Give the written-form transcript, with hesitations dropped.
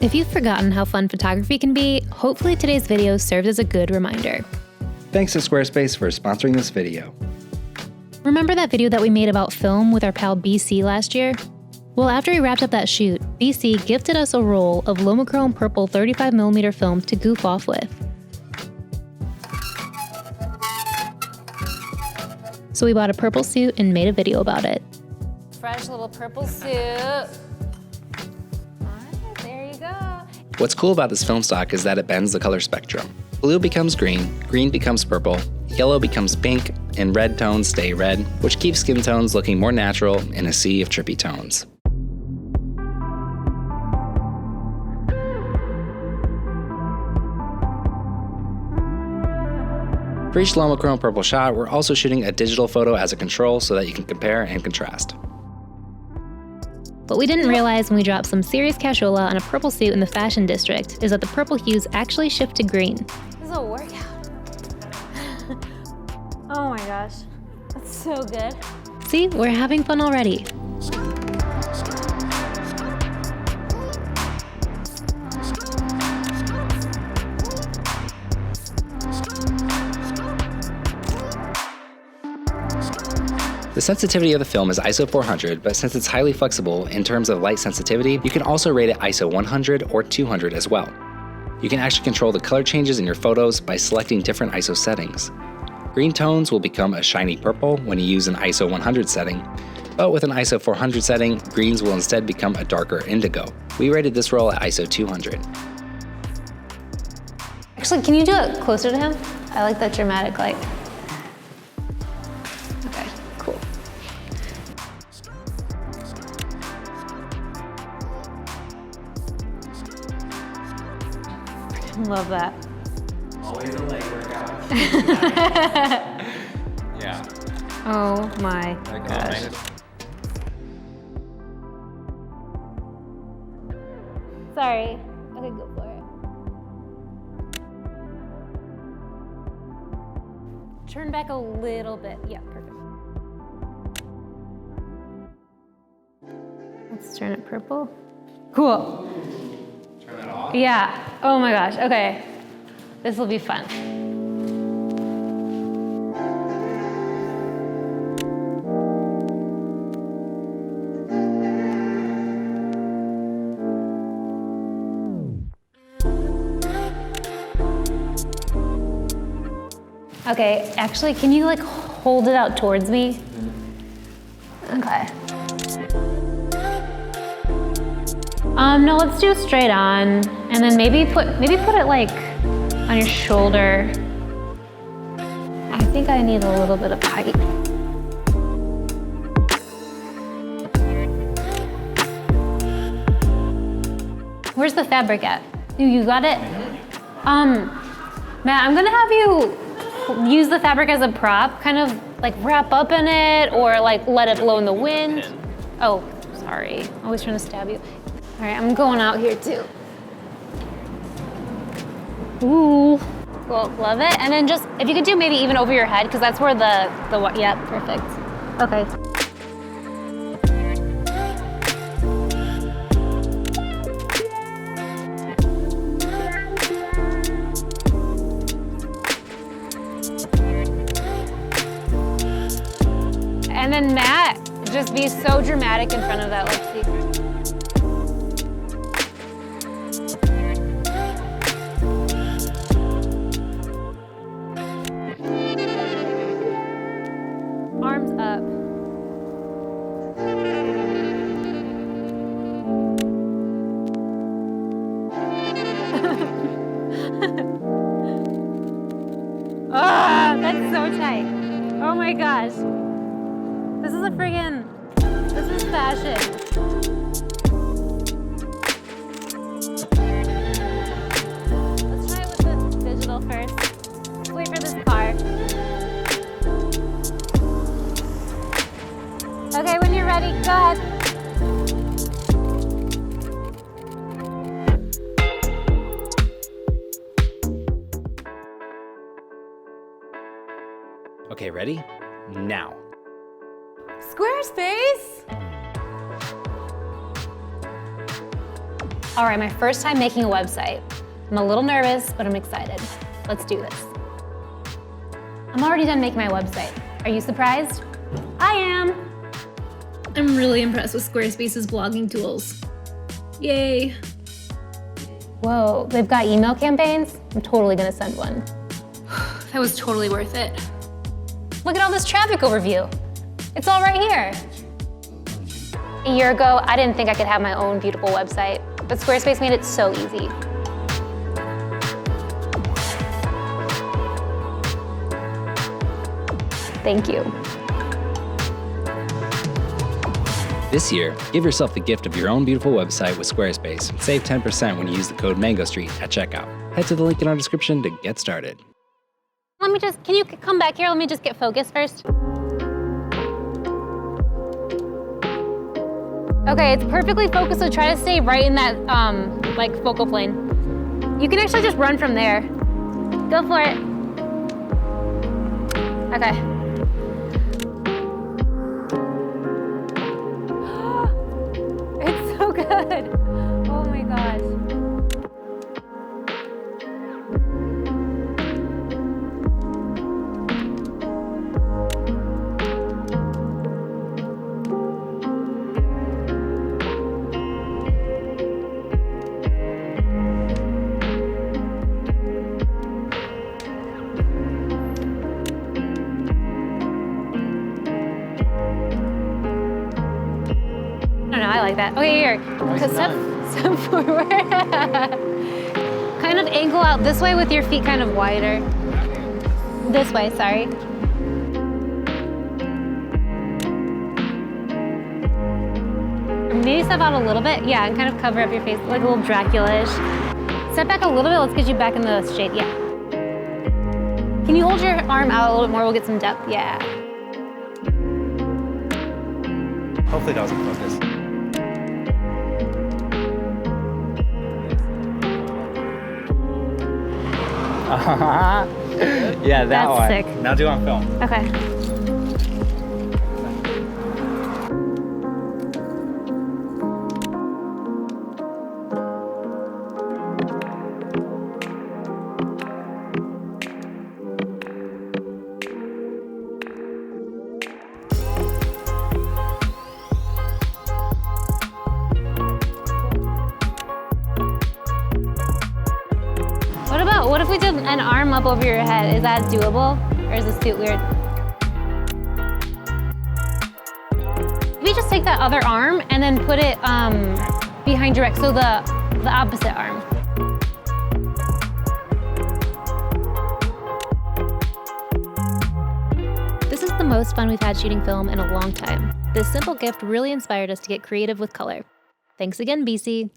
If you've forgotten how fun photography can be, hopefully today's video serves as a good reminder. Thanks to Squarespace for sponsoring this video. Remember that video that we made about film with our pal BC last year? Well, after he wrapped up that shoot, BC gifted us a roll of Lomochrome purple 35mm film to goof off with. So we bought a purple suit and made a video about it. Fresh little purple suit. What's cool about this film stock is that it bends the color spectrum. Blue becomes green, green becomes purple, yellow becomes pink, and red tones stay red, which keeps skin tones looking more natural in a sea of trippy tones. For each Lomochrome purple shot, we're also shooting a digital photo as a control so that you can compare and contrast. What we didn't realize when we dropped some serious cashola on a purple suit in the fashion district is that the purple hues actually shift to green. This is a workout. Oh my gosh, that's so good. See, we're having fun already. The sensitivity of the film is ISO 400, but since it's highly flexible in terms of light sensitivity, you can also rate it ISO 100 or 200 as well. You can actually control the color changes in your photos by selecting different ISO settings. Green tones will become a shiny purple when you use an ISO 100 setting, but with an ISO 400 setting, greens will instead become a darker indigo. We rated this roll at ISO 200. Actually, can you do it closer to him? I like that dramatic light. Okay, cool. Love that. Always a leg workout. Yeah. Oh my gosh. Sorry. Okay, go for it. Turn back a little bit. Yeah, perfect. Let's turn it purple. Cool. Turn it off? Yeah. Oh my gosh. Okay. This will be fun. Okay, actually, can you like hold it out towards me? Okay. No, let's do straight on, and then maybe put it like on your shoulder. I think I need a little bit of height. Where's the fabric at? You got it? Matt, I'm gonna have you use the fabric as a prop, kind of like wrap up in it or like let it blow in the wind. Oh, sorry, always trying to stab you. All right, I'm going out here too. Ooh, cool, love it. And then just, if you could do maybe even over your head, because that's where yeah, perfect. Okay. And then Matt, just be so dramatic in front of that. Let's see. Arms up. Ah, that's so tight. Oh my gosh. This is this is fashion. Let's try it with the digital first. Let's wait for this car. Okay, when you're ready, go ahead. Okay, ready? Now. Squarespace! All right, my first time making a website. I'm a little nervous, but I'm excited. Let's do this. I'm already done making my website. Are you surprised? I am. I'm really impressed with Squarespace's blogging tools. Yay. Whoa, they've got email campaigns? I'm totally gonna send one. That was totally worth it. Look at all this traffic overview. It's all right here. A year ago, I didn't think I could have my own beautiful website, but Squarespace made it so easy. Thank you. This year, give yourself the gift of your own beautiful website with Squarespace and save 10% when you use the code MangoStreet at checkout. Head to the link in our description to get started. Can you come back here? Let me just get focused first. Okay, it's perfectly focused, so try to stay right in that, like, focal plane. You can actually just run from there. Go for it. Okay. It's so good. Oh my gosh. I don't know, I like that. Okay, here. Step forward. Kind of angle out this way with your feet kind of wider. This way, sorry. Maybe step out a little bit. Yeah, and kind of cover up your face, like a little Dracula-ish. Step back a little bit, let's get you back in the shade, yeah. Can you hold your arm out a little bit more? We'll get some depth, yeah. Hopefully it doesn't focus. Yeah, that one. That's sick. Now do it on film. Okay. What if we did an arm up over your head? Is that doable? Or is this too weird? Maybe just take that other arm and then put it behind your back, so the opposite arm. This is the most fun we've had shooting film in a long time. This simple gift really inspired us to get creative with color. Thanks again, BC.